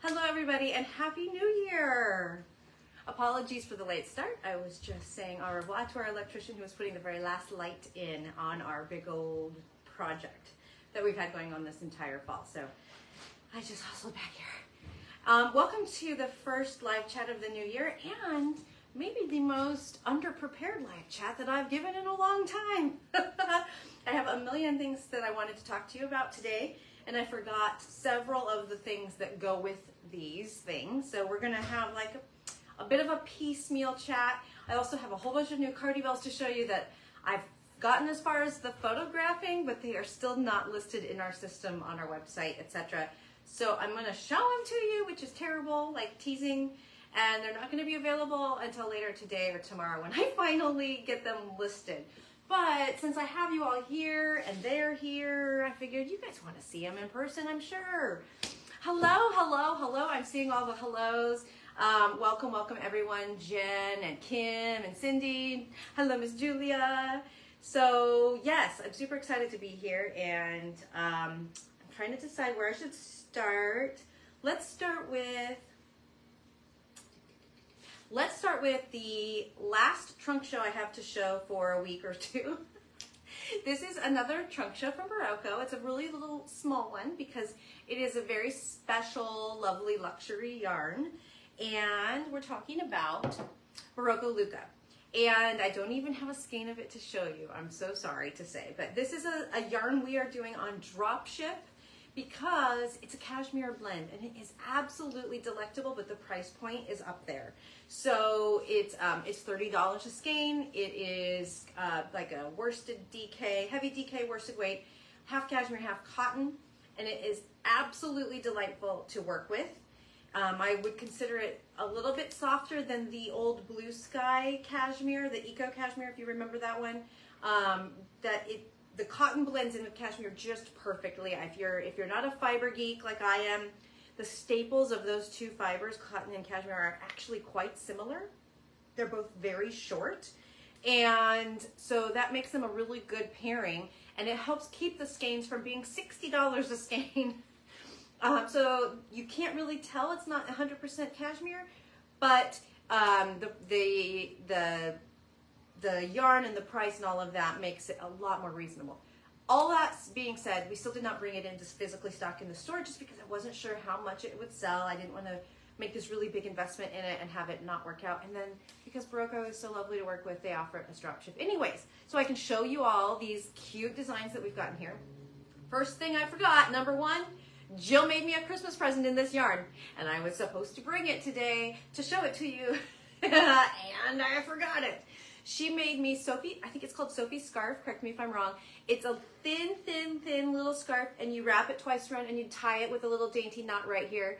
Hello everybody and Happy New Year! Apologies for the late start. I was just saying au revoir to our electrician who was putting the very last light in on our big old project that we've had going on this entire fall. So I just hustled back here. Welcome to the first live chat of the new year and maybe the most underprepared live chat that I've given in a long time. I have a million things that I wanted to talk to you about today, and I forgot several of the things that go with these things. So we're gonna have like a bit of a piecemeal chat. I also have a whole bunch of new Cardi Bells to show you that I've gotten as far as the photographing, but they are still not listed in our system on our website, etc. So I'm gonna show them to you, which is terrible, like teasing, and they're not gonna be available until later today or tomorrow when I finally get them listed. But since I have you all here and they're here, I figured you guys want to see them in person, I'm sure. Hello, hello, hello. I'm seeing all the hellos. Welcome, welcome everyone. Jen and Kim and Cindy. Hello, Miss Julia. So yes, I'm super excited to be here, and I'm trying to decide where I should start. Let's start with the last trunk show I have to show for a week or two. This is another trunk show from Berroco. It's a really little small one because it is a very special, lovely luxury yarn. And we're talking about Berroco Lucca. And I don't even have a skein of it to show you. I'm so sorry to say. But this is a yarn we are doing on drop ship, because it's a cashmere blend and it is absolutely delectable, but the price point is up there. So it's $30 a skein. It is like a worsted DK, heavy DK worsted weight, half cashmere, half cotton, and it is absolutely delightful to work with. I would consider it a little bit softer than the old Blue Sky cashmere, the Eco Cashmere, if you remember that one. The cotton blends in with cashmere just perfectly. If you're not a fiber geek like I am, the staples of those two fibers, cotton and cashmere, are actually quite similar. They're both very short, and so that makes them a really good pairing, and it helps keep the skeins from being $60 a skein. So you can't really tell it's not 100% cashmere, but the yarn and the price and all of that makes it a lot more reasonable. All that being said, we still did not bring it in to physically stock in the store just because I wasn't sure how much it would sell. I didn't want to make this really big investment in it and have it not work out. And then because Berroco is so lovely to work with, they offer it as drop ship. Anyways, so I can show you all these cute designs that we've gotten here. First thing I forgot, number one, Jill made me a Christmas present in this yarn, and I was supposed to bring it today to show it to you, and I forgot it. She made me Sophie, I think it's called Sophie's scarf, correct me if I'm wrong. It's a thin, thin, thin little scarf, and you wrap it twice around and you tie it with a little dainty knot right here.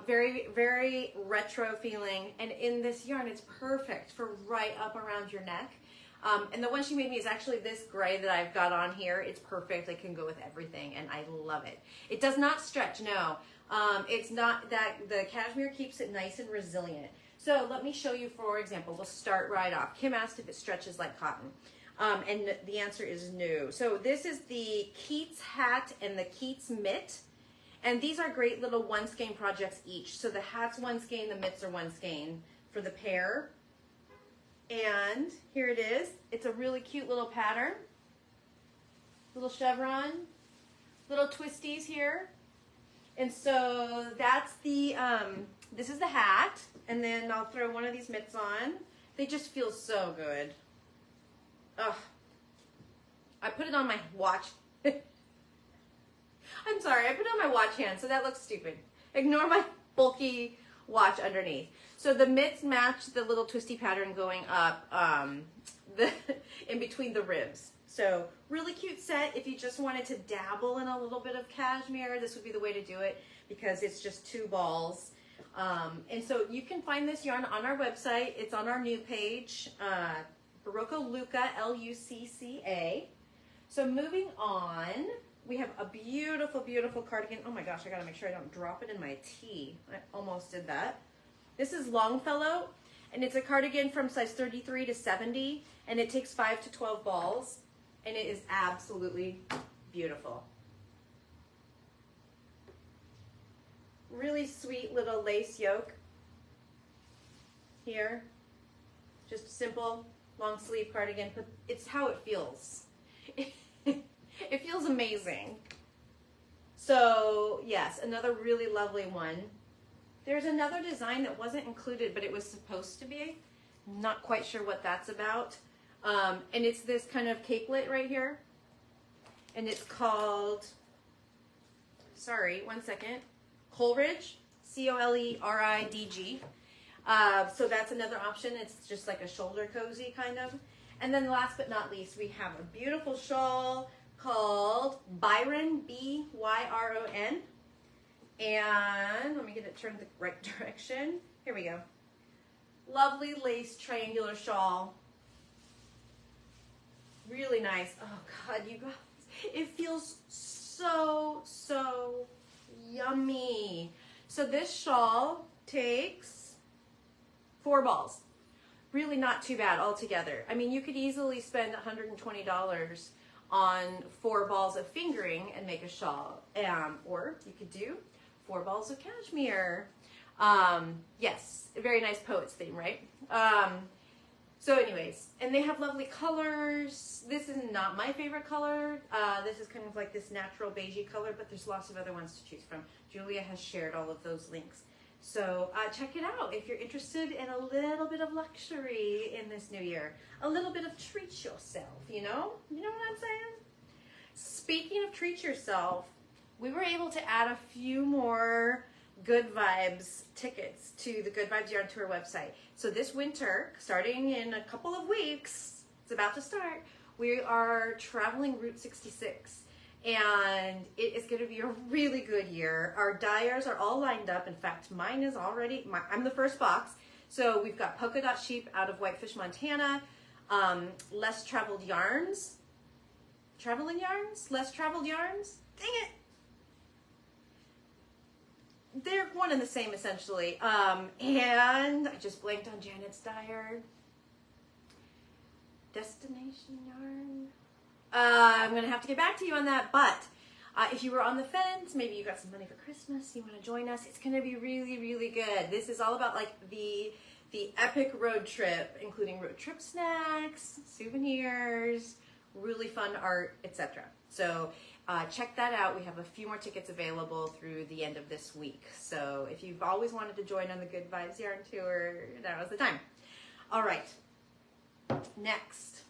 Very, very retro feeling, and in this yarn it's perfect for right up around your neck. And the one she made me is actually this gray that I've got on here. It's perfect, it can go with everything, and I love it. It does not stretch, no. It's not that, the cashmere keeps it nice and resilient. So let me show you, for example, we'll start right off. Kim asked if it stretches like cotton, and the answer is no. So this is the Keats hat and the Keats mitt, and these are great little one skein projects each. So the hat's one skein, the mitts are one skein for the pair. And here it is. It's a really cute little pattern. Little chevron, little twisties here. And so that's the, this is the hat. And then I'll throw one of these mitts on. They just feel so good. Ugh. I put it on my watch. I'm sorry, I put it on my watch hand, so that looks stupid. Ignore my bulky watch underneath. So the mitts match the little twisty pattern going up in between the ribs. So really cute set. If you just wanted to dabble in a little bit of cashmere, this would be the way to do it because it's just two balls. And so you can find this yarn on our website. It's on our new page, Berroco Lucca, L-U-C-C-A. So moving on, we have a beautiful, beautiful cardigan. Oh my gosh, I gotta make sure I don't drop it in my tea. I almost did that. This is Longfellow, and it's a cardigan from size 33 to 70, and it takes 5 to 12 balls, and it is absolutely beautiful. Really sweet little lace yoke here. Just a simple long sleeve cardigan, but it's how it feels. It feels amazing. So yes, another really lovely one. There's another design that wasn't included, but it was supposed to be. Not quite sure what that's about. And it's this kind of capelet right here. And it's called, sorry, one second, Coleridge, C-O-L-E-R-I-D-G. So that's another option. It's just like a shoulder cozy kind of. And then last but not least, we have a beautiful shawl called Byron, B-Y-R-O-N. And let me get it turned the right direction. Here we go. Lovely lace triangular shawl. Really nice. Oh God, you guys, it feels so, so yummy. So this shawl takes 4 balls. Really not too bad altogether. I mean, you could easily spend $120 on 4 balls of fingering and make a shawl. Or you could do 4 balls of cashmere. Yes, a very nice poet's theme, right? So anyways, and they have lovely colors. This is not my favorite color. This is kind of like this natural beigey color, but there's lots of other ones to choose from. Julia has shared all of those links. So check it out if you're interested in a little bit of luxury in this new year. A little bit of treat yourself, you know? You know what I'm saying? Speaking of treat yourself, we were able to add a few more Good Vibes tickets to the Good Vibes Yarn Tour website. So this winter, starting in a couple of weeks, it's about to start, we are traveling Route 66. And it is going to be a really good year. Our dyers are all lined up. In fact, mine is already, I'm the first box. So we've got Polka Dot Sheep out of Whitefish, Montana. Less Traveled Yarns. Traveling Yarns? Less Traveled Yarns? Dang it. They're one and the same, essentially. And I just blanked on Janet's dyer. Destination Yarn. I'm going to have to get back to you on that, but if you were on the fence, maybe you got some money for Christmas, you want to join us, it's going to be really, really good. This is all about like the epic road trip, including road trip snacks, souvenirs, really fun art, etc. So check that out. We have a few more tickets available through the end of this week. So if you've always wanted to join on the Good Vibes Yarn Tour, that was the time. All right, next.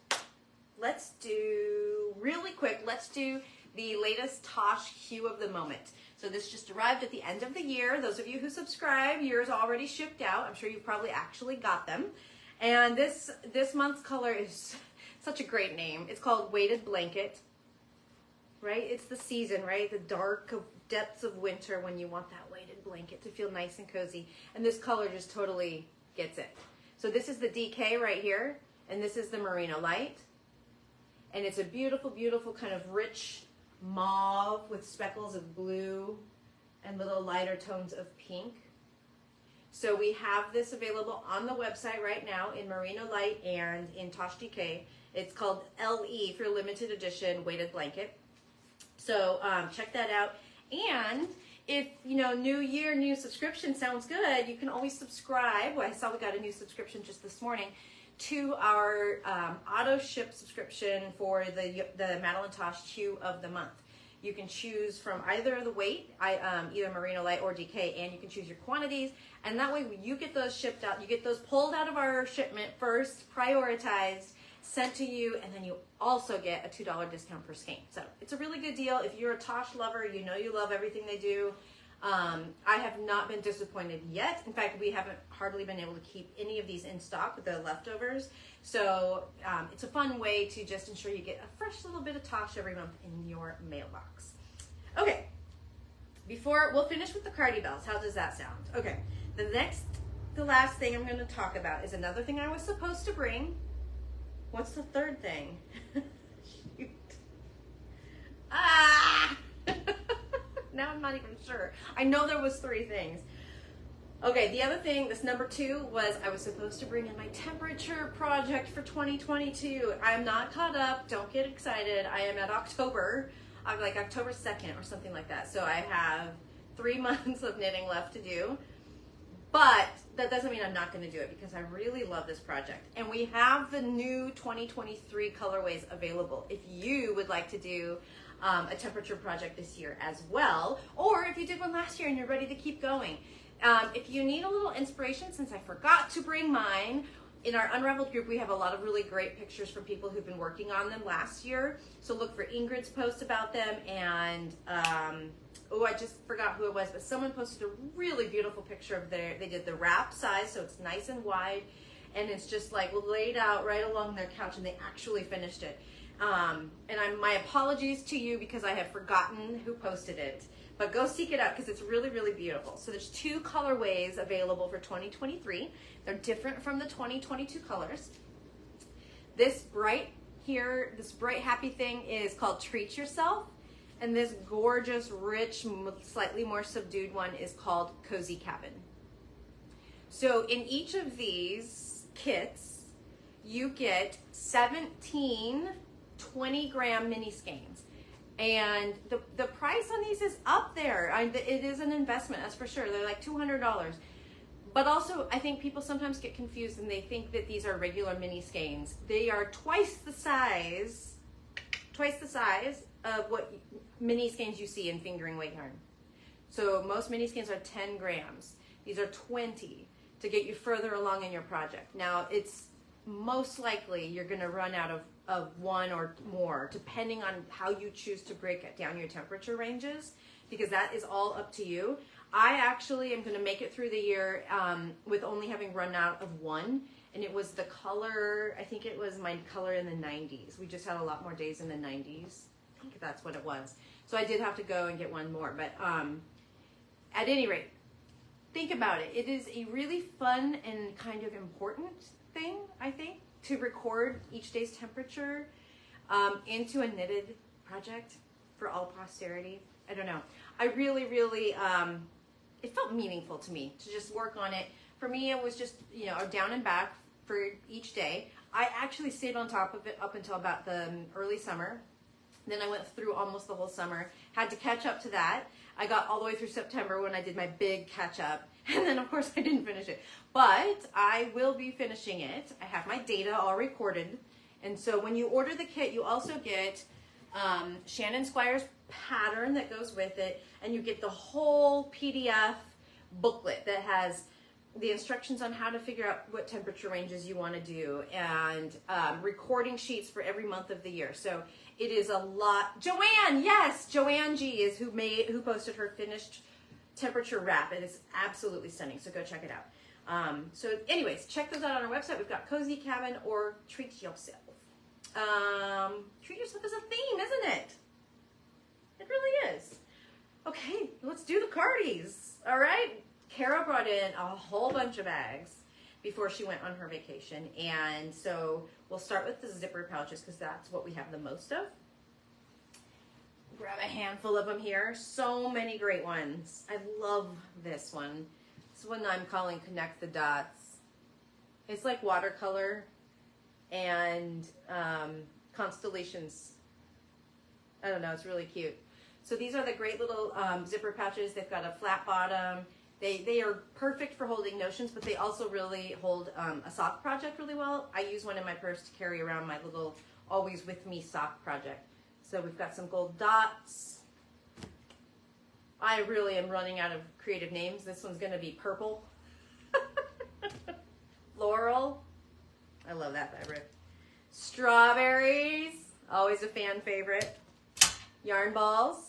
Let's do, really quick, let's do the latest Tosh hue of the moment. So this just arrived at the end of the year. Those of you who subscribe, yours already shipped out. I'm sure you've probably actually got them. And this month's color is such a great name. It's called Weighted Blanket, right? It's the season, right? The dark depths of winter when you want that weighted blanket to feel nice and cozy. And this color just totally gets it. So this is the DK right here, and this is the Merino Light. And it's a beautiful, beautiful kind of rich mauve with speckles of blue and little lighter tones of pink. So we have this available on the website right now in Merino Light and in Tosh DK. It's called LE for limited edition weighted blanket. So check that out. And if, you know, new year, new subscription sounds good, you can always subscribe. Well, I saw we got a new subscription just this morning to our auto ship subscription for the Madeline Tosh Hue of the Month. You can choose from either the weight, either Merino Light or DK, and you can choose your quantities. And that way, when you get those shipped out, you get those pulled out of our shipment first, prioritized, sent to you, and then you also get a $2 discount per skein. So it's a really good deal. If you're a Tosh lover, you know you love everything they do. I have not been disappointed yet. In fact, we haven't hardly been able to keep any of these in stock, the leftovers. So it's a fun way to just ensure you get a fresh little bit of Tosh every month in your mailbox. Okay, before we'll finish with the Cardi Bells. How does that sound? Okay, the last thing I'm going to talk about is another thing I was supposed to bring. What's the third thing? Shoot. Ah! Now I'm not even sure. I know there was 3 things. Okay, the other thing, this number 2, was I was supposed to bring in my temperature project for 2022. I'm not caught up. Don't get excited. I am at October. I'm like October 2nd or something like that. So I have 3 months of knitting left to do, but that doesn't mean I'm not going to do it because I really love this project. And we have the new 2023 colorways available if you would like to do a temperature project this year as well, or if you did one last year and you're ready to keep going. If you need a little inspiration, since I forgot to bring mine, in our Unraveled group, we have a lot of really great pictures from people who've been working on them last year. So look for Ingrid's post about them, and oh, I just forgot who it was, but someone posted a really beautiful picture of they did the wrap size, so it's nice and wide, and it's just like laid out right along their couch, and they actually finished it. And my apologies to you because I have forgotten who posted it, but go seek it out because it's really, really beautiful. So there's 2 colorways available for 2023. They're different from the 2022 colors. This bright here, this bright happy thing is called Treat Yourself. And this gorgeous, rich, slightly more subdued one is called Cozy Cabin. So in each of these kits, you get 17 20-gram mini skeins. And the price on these is up there. It is an investment, that's for sure. They're like $200. But also, I think people sometimes get confused and they think that these are regular mini skeins. They are twice the size of what mini skeins you see in fingering weight yarn. So most mini skeins are 10 grams. These are 20 to get you further along in your project. Now, it's most likely you're going to run out of one or more, depending on how you choose to break down your temperature ranges, because that is all up to you. I actually am going to make it through the year with only having run out of one, and it was the color, I think it was my color in the 90s. We just had a lot more days in the 90s. I think that's what it was. So I did have to go and get one more, but at any rate, think about it. It is a really fun and kind of important thing, I think, to record each day's temperature into a knitted project for all posterity. I don't know. I really, really, it felt meaningful to me to just work on it. For me, it was just, you know, down and back for each day. I actually stayed on top of it up until about the early summer. Then I went through almost the whole summer, had to catch up to that. I got all the way through September when I did my big catch up. And then of course I didn't finish it, but I will be finishing it. I have my data all recorded. And so when you order the kit, you also get Shannon Squire's pattern that goes with it. And you get the whole PDF booklet that has the instructions on how to figure out what temperature ranges you want to do, and recording sheets for every month of the year. So it is a lot. Joanne, yes, Joanne G is who posted her finished temperature wrap. It is absolutely stunning. So go check it out. So anyways, check those out on our website. We've got Cozy Cabin or Treat Yourself. Treat Yourself is a theme, isn't it? It really is. Okay, let's do the cardies. All right. Kara brought in a whole bunch of bags before she went on her vacation. And so we'll start with the zipper pouches because that's what we have the most of. Grab a handful of them here. So many great ones. I love this one. This one I'm calling Connect the Dots. It's like watercolor and constellations. I don't know, it's really cute. So these are the great little zipper pouches. They've got a flat bottom. They are perfect for holding notions, but they also really hold a sock project really well. I use one in my purse to carry around my little always with me sock project. So we've got some gold dots. I really am running out of creative names. This one's going to be purple. Floral. I love that fabric. Strawberries. Always a fan favorite. Yarn balls.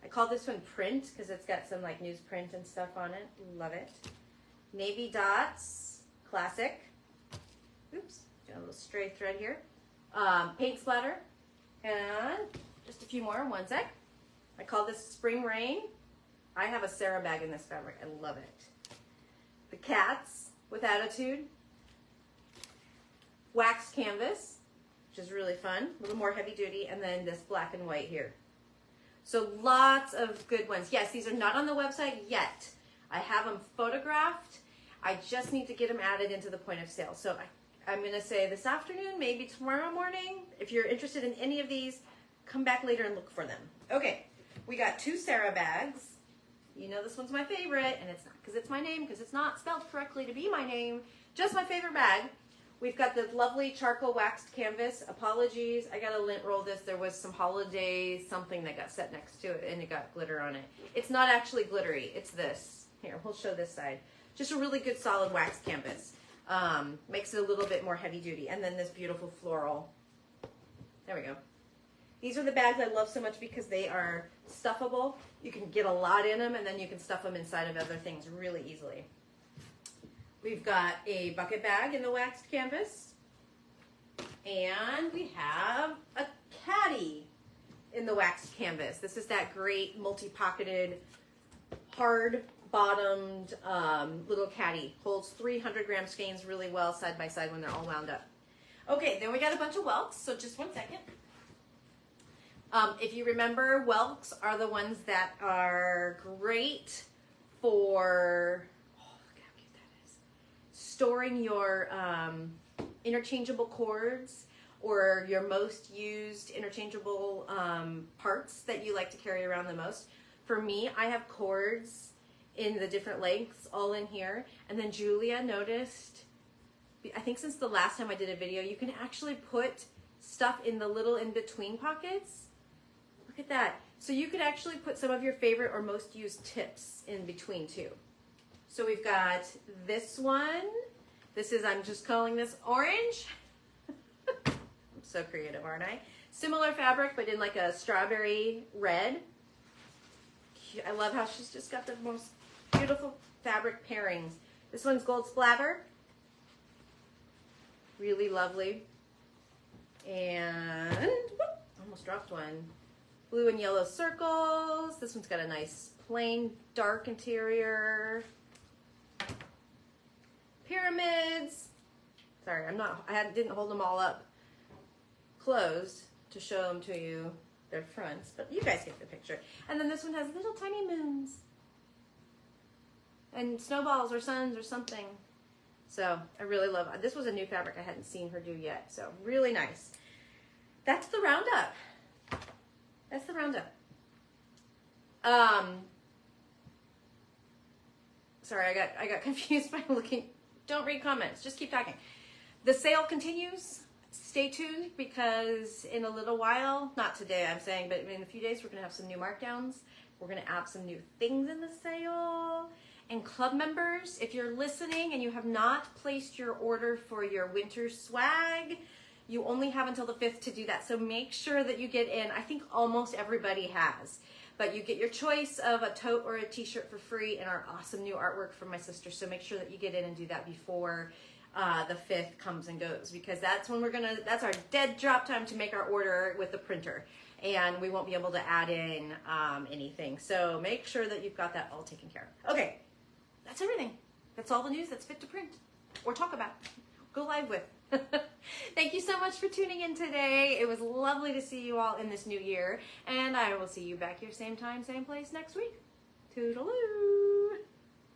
I call this one print because it's got some like newsprint and stuff on it. Love it. Navy dots. Classic. Oops. Got a little stray thread here. Paint splatter. And just a few more. One sec. I call this Spring Rain. I have a Sarah bag in this fabric. I love it. The Cats with Attitude. Wax canvas, which is really fun. A little more heavy duty. And then this black and white here. So lots of good ones. Yes, these are not on the website yet. I have them photographed. I just need to get them added into the point of sale. So I'm going to say this afternoon, maybe tomorrow morning. If you're interested in any of these, come back later and look for them. Okay, We got 2 Sarah bags. You know this one's my favorite, and it's not because it's my name, because it's not spelled correctly to be my name. Just my favorite bag. We've got the lovely charcoal waxed canvas. Apologies, I gotta lint roll this. There was some holiday something that got set next to it, and it got glitter on it. It's not actually glittery. It's this. Here, we'll show this side. Just a really good solid waxed canvas. Makes it a little bit more heavy duty. And then this beautiful floral. There we go. These are the bags I love so much because they are stuffable. You can get a lot in them, and then you can stuff them inside of other things really easily. We've got a bucket bag in the waxed canvas. And we have a caddy in the waxed canvas. This is that great multi-pocketed, hard-bottomed little caddy. Holds 300-gram skeins really well side by side when they're all wound up. Okay, then we got a bunch of welts, so just one second. If you remember, welts are the ones that are great for, oh, look how cute that is, storing your interchangeable cords or your most used interchangeable parts that you like to carry around the most. For me, I have cords in the different lengths all in here. And then Julia noticed, I think since the last time I did a video, you can actually put stuff in the little in-between pockets. Look at that. So you could actually put some of your favorite or most used tips in between too. So we've got this one. This is, I'm just calling this orange. I'm so creative, aren't I? Similar fabric, but in like a strawberry red. I love how she's just got the most beautiful fabric pairings. This one's gold splatter. Really lovely. And, whoop, almost dropped one. Blue and yellow circles. This one's got a nice plain dark interior. Pyramids. Sorry, I didn't hold them all up closed to show them to you, their fronts, but you guys get the picture. And then this one has little tiny moons and snowballs or suns or something. So I really love it. This was a new fabric I hadn't seen her do yet. So really nice. That's the roundup. That's the roundup. Sorry, I got confused by looking. Don't read comments. Just keep talking. The sale continues. Stay tuned because in a little while, not today I'm saying, but in a few days we're going to have some new markdowns. We're going to add some new things in the sale. And club members, if you're listening and you have not placed your order for your winter swag, you only have until the 5th to do that. So make sure that you get in. I think almost everybody has. But you get your choice of a tote or a t-shirt for free and our awesome new artwork from my sister. So make sure that you get in and do that before the 5th comes and goes, because that's when that's our dead drop time to make our order with the printer. And we won't be able to add in anything. So make sure that you've got that all taken care of. Okay, that's everything. That's all the news that's fit to print or talk about. Go live with. Thank you so much for tuning in today. It was lovely to see you all in this new year. And I will see you back here same time, same place next week. Toodaloo.